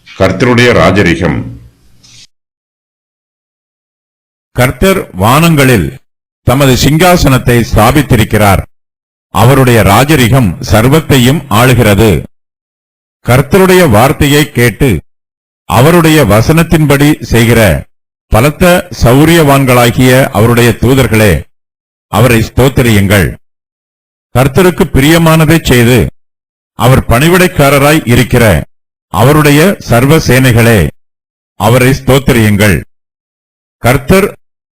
கர்த்தருடைய ராஜரிகம். கர்த்தர் வானங்களில் தமது சிங்காசனத்தை ஸ்தாபித்திருக்கிறார். அவருடைய ராஜரிகம் சர்வத்தையும் ஆளுகிறது. கர்த்தருடைய வார்த்தையை கேட்டு அவருடைய வசனத்தின்படி செய்கிற பலத்த சௌரியவான்களாகிய அவருடைய தூதர்களே, அவரை ஸ்தோத்திரியுங்கள். கர்த்தருக்கு பிரியமானதைச் செய்து அவர் பணிவிடைக்காரராய் இருக்கிற அவருடைய சர்வ சேனைகளே, அவரை ஸ்தோத்திரியுங்கள். கர்த்தர்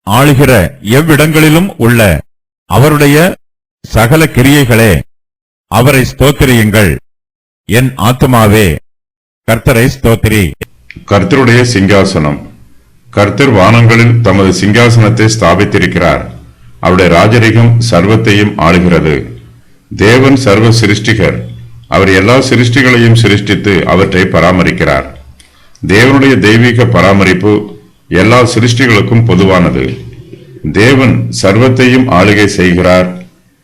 ஆளுகிற எவ்விடங்களிலும் உள்ள அவருடைய சகல கிரியைகளே, அவரை ஸ்தோத்திரியுங்கள். என் ஆத்துமாவே கர்த்தரை ஸ்தோத்திரி. கர்த்தருடைய சிங்காசனம். கர்த்தர் வானங்களில் தமது சிங்காசனத்தை ஸ்தாபித்திருக்கிறார். அவருடைய ராஜரிகம் சர்வத்தையும் ஆளுகிறது. தேவன் சர்வ சிருஷ்டிகர். அவர் எல்லா சிருஷ்டிகளையும் சிருஷ்டித்து அவற்றை பராமரிக்கிறார். தேவனுடைய தெய்வீக பராமரிப்பு எல்லா சிருஷ்டிகளுக்கும் பொதுவானது. தேவன் சர்வத்தையும் ஆளுகை செய்கிறார்.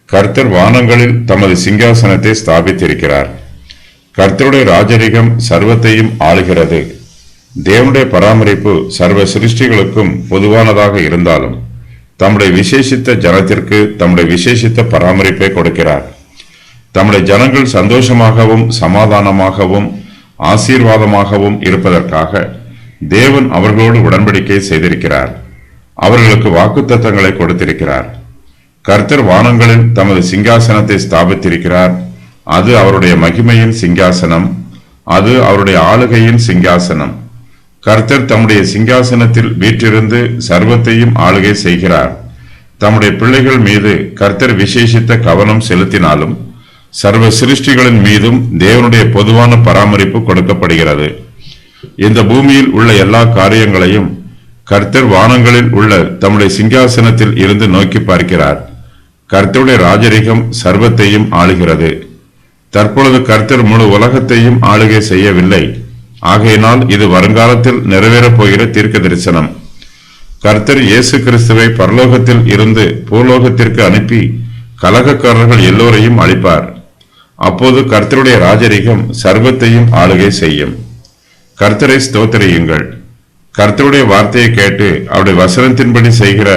கர்த்தர் வானங்களில் தமது சிங்காசனத்தை ஸ்தாபித்திருக்கிறார். கர்த்தருடைய ராஜரிகம் சர்வத்தையும் ஆளுகிறது. தேவனுடைய பராமரிப்பு சர்வ சிருஷ்டிகளுக்கும் பொதுவானதாக இருந்தாலும் தம்முடைய விசேஷித்த ஜனத்திற்கு தம்முடைய விசேஷித்த பராமரிப்பை கொடுக்கிறார். தம்முடைய ஜனங்கள் சந்தோஷமாகவும் சமாதானமாகவும் ஆசீர்வாதமாகவும் இருப்பதற்காக தேவன் அவர்களோடு உடன்படிக்கை செய்திருக்கிறார். அவர்களுக்கு வாக்குத்தத்தங்களை கொடுத்திருக்கிறார். கர்த்தர் வானங்களில் தமது சிங்காசனத்தை ஸ்தாபித்திருக்கிறார். அது அவருடைய மகிமையின் சிங்காசனம். அது அவருடைய ஆளுகையின் சிங்காசனம். கர்த்தர் தம்முடைய சிங்காசனத்தில் வீற்றிருந்து சர்வத்தையும் ஆளுகை செய்கிறார். தம்முடைய பிள்ளைகள் மீது கர்த்தர் விசேஷித்த கவனம் செலுத்தினாலும் சர்வ சிருஷ்டிகளின் மீதும் தேவனுடைய பொதுவான பராமரிப்பு கொடுக்கப்படுகிறது. இந்த பூமியில் உள்ள எல்லா காரியங்களையும் கர்த்தர் வானங்களில் உள்ள தம்முடைய சிங்காசனத்தில் இருந்து நோக்கி பார்க்கிறார். கர்த்தருடைய ராஜரிகம் சர்வத்தையும் ஆளுகிறது. தற்பொழுது கர்த்தர் முழு உலகத்தையும் ஆளுகை செய்யவில்லை. ஆகையினால் இது வருங்காலத்தில் நிறைவேறப் போகிற தீர்க்க தரிசனம். கர்த்தர் இயேசு கிறிஸ்துவை பரலோகத்தில் இருந்து பூலோகத்திற்கு அனுப்பி கலகக்காரர்கள் எல்லோரையும் அழிப்பார். அப்போது கர்த்தருடைய ராஜரிகம் சர்வத்தையும் ஆளுகை செய்யும். கர்த்தரை ஸ்தோத்திரியுங்கள். கர்த்தருடைய வார்த்தையை கேட்டு அவருடைய வசனத்தின்படி செய்கிற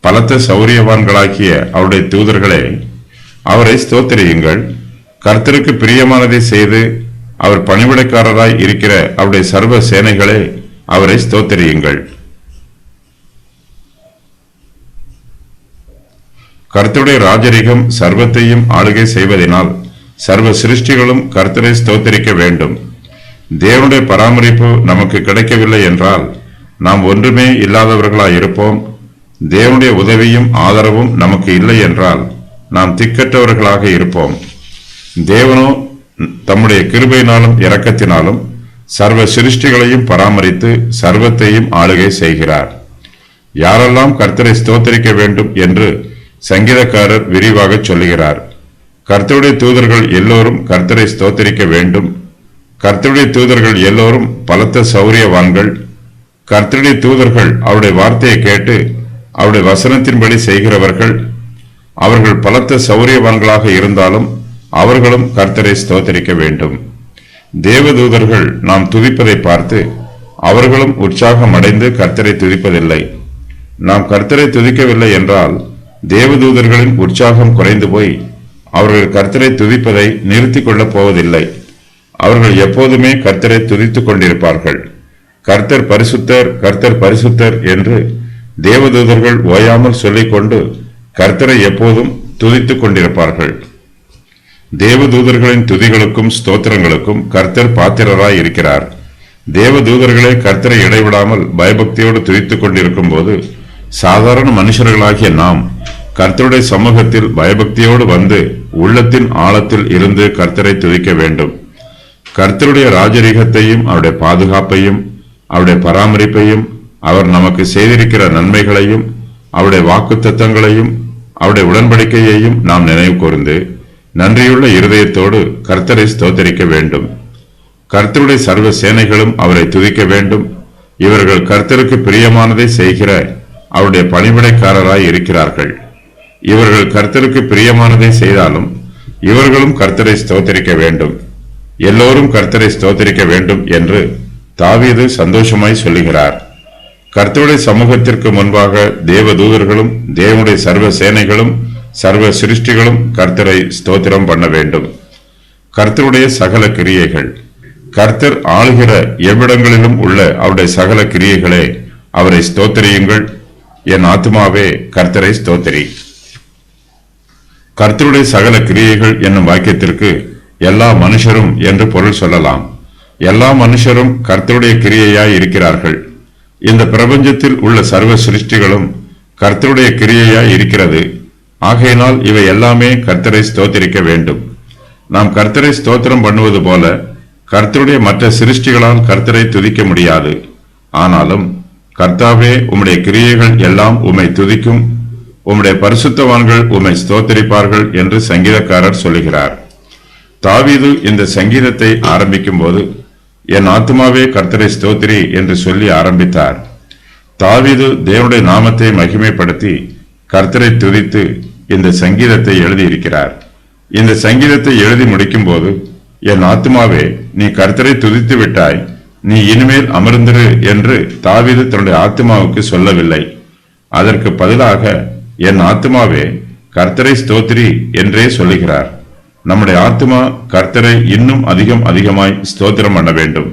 பலத்த சௌரியவான்களாகிய அவருடைய தூதர்களே, அவரை ஸ்தோத்திரியுங்கள். கர்த்தருக்கு பிரியமானதை செய்து அவர் பணிவிடைக்காரராய் இருக்கிற அவருடைய சர்வ சேனைகளே, அவரை ஸ்தோத்திரியுங்கள். கர்த்தருடைய ராஜரிகம் சர்வத்தையும் ஆளுகை செய்வதனால் சர்வ சிருஷ்டிகளும் கர்த்தரை ஸ்தோத்திரிக்க வேண்டும். தேவனுடைய பராமரிப்பு நமக்கு கிடைக்கவில்லை என்றால் நாம் ஒன்றுமே இல்லாதவர்களாய் இருப்போம். தேவனுடைய உதவியும் ஆதரவும் நமக்கு இல்லை என்றால் நாம் திக்கற்றவர்களாக இருப்போம். தேவனோ தம்முடைய கிருபையினாலும் இரக்கத்தினாலும் சர்வ சிருஷ்டிகளையும் பராமரித்து சர்வத்தையும் ஆளுகை செய்கிறார். யாரெல்லாம் கர்த்தரை ஸ்தோத்திரிக்க வேண்டும் என்று சங்கீதக்காரர் விரிவாக சொல்லுகிறார். கர்த்தருடைய தூதர்கள் எல்லோரும் கர்த்தரை ஸ்தோத்திரிக்க வேண்டும். கர்த்தருடைய தூதர்கள் எல்லோரும் பலத்த சௌரியவான்கள். கர்த்தருடைய தூதர்கள் அவருடைய வார்த்தையை கேட்டு அவருடைய வசனத்தின்படி செய்கிறவர்கள். அவர்கள் பலத்த சௌரியவான்களாக இருந்தாலும் அவர்களும் கர்த்தரை ஸ்தோத்திரிக்க வேண்டும். தேவதூதர்கள் நாம் துதிப்பதை பார்த்து அவர்களும் உற்சாகம் அடைந்து கர்த்தரை துதிப்பதில்லை. நாம் கர்த்தரை துதிக்கவில்லை என்றால் தேவதூதர்களின் உற்சாகம் குறைந்து போய் அவர்கள் கர்த்தரை துதிப்பதை நிறுத்திக் கொள்ளப் போவதில்லை. அவர்கள் எப்போதுமே கர்த்தரை துதித்துக் கொண்டிருப்பார்கள். கர்த்தர் பரிசுத்தர், கர்த்தர் பரிசுத்தர் என்று தேவதூதர்கள் ஓயாமல் சொல்லிக்கொண்டு கர்த்தரை எப்போதும் துதித்துக் கொண்டிருப்பார்கள். தேவதூதர்களின் துதிகளுக்கும் ஸ்தோத்திரங்களுக்கும் கர்த்தர் பாத்திரராய் இருக்கிறார். தேவதூதர்களே கர்த்தரை இடைவிடாமல் பயபக்தியோடு துதித்துக் கொண்டிருக்கும் போது சாதாரண மனுஷர்களாகிய நாம் கர்த்தருடைய சமூகத்தில் பயபக்தியோடு வந்து உள்ளத்தின் ஆழத்தில் இருந்து கர்த்தரை துதிக்க வேண்டும். கர்த்தருடைய ராஜரிகத்தையும் அவருடைய பாதுகாப்பையும் அவருடைய பராமரிப்பையும் அவர் நமக்கு செய்திருக்கிற நன்மைகளையும் அவருடைய வாக்குத்தத்தங்களையும் அவருடைய உடன்படிக்கையையும் நாம் நினைவு கூர்ந்து நன்றியுள்ள இருதயத்தோடு கர்த்தரை ஸ்தோத்தரிக்க வேண்டும். கர்த்தருடைய சர்வ சேனைகளும் அவரை துதிக்க வேண்டும். இவர்கள் கர்த்தருக்கு பிரியமானதை செய்கிற அவருடைய பணிவிடைக்காரராய் இருக்கிறார்கள். இவர்கள் கர்த்தருக்கு பிரியமானதை செய்தாலும் இவர்களும் கர்த்தரை ஸ்தோத்தரிக்க வேண்டும். எல்லோரும் கர்த்தரை ஸ்தோத்தரிக்க வேண்டும் என்று தாவீது சந்தோஷமாய் சொல்லுகிறார். கர்த்தருடைய சமூகத்திற்கு முன்பாக தேவதூதர்களும் தேவனுடைய சர்வ சேனைகளும் சர்வ சிருஷ்டிகளும் கர்த்தரை ஸ்தோத்திரம் பண்ண வேண்டும். கர்த்தருடைய சகல கிரியைகள், கர்த்தர் ஆளுகிற எவ்விடங்களிலும் உள்ள அவருடைய சகல கிரியைகளே அவரை ஸ்தோத்திரியுங்கள். என் ஆத்துமாவே கர்த்தரை ஸ்தோத்திரி. கர்த்தருடைய சகல கிரியைகள் என்னும் வாக்கியத்திற்கு எல்லா மனுஷரும் என்று பொருள் சொல்லலாம். எல்லா மனுஷரும் கர்த்தருடைய கிரியையாய் இருக்கிறார்கள். இந்த பிரபஞ்சத்தில் உள்ள சர்வ சிருஷ்டிகளும் கர்த்தருடைய கிரியையாய் இருக்கிறது. ஆகையினால் இவை எல்லாமே கர்த்தரை ஸ்தோத்திரிக்க வேண்டும். நாம் கர்த்தரை ஸ்தோத்திரம் பண்ணுவது போல கர்த்தருடைய மற்ற சிருஷ்டிகளால் கர்த்தரை துதிக்க முடியாது. ஆனாலும் கர்த்தாவே, உம்முடைய கிரியைகள் எல்லாம் உம்மை துதிக்கும், உம்முடைய பரிசுத்தவான்கள் உம்மை ஸ்தோத்திரிப்பார்கள் என்று சங்கீதக்காரர் சொல்லுகிறார். தாவீது இந்த சங்கீதத்தை ஆரம்பிக்கும் போது என் ஆத்துமாவே கர்த்தரை ஸ்தோத்திரி என்று சொல்லி ஆரம்பித்தார். தாவீது தேவனுடைய நாமத்தை மகிமைப்படுத்தி கர்த்தரை துதித்து இந்த சங்கீதத்தை எழுதியிருக்கிறார். இந்த சங்கீதத்தை எழுதி முடிக்கும் போது, என் ஆத்துமாவே நீ கர்த்தரை துதித்து விட்டாய், நீ இனிமேல் அமர்ந்திரு என்று தாவீது தன்னுடைய ஆத்துமாவுக்கு சொல்லவில்லை. அதற்கு பதிலாக என் ஆத்துமாவே கர்த்தரை ஸ்தோத்திரி என்றே சொல்லுகிறார். நம்முடைய ஆத்துமா கர்த்தரை இன்னும் அதிகமாய் ஸ்தோத்திரம் பண்ண வேண்டும்.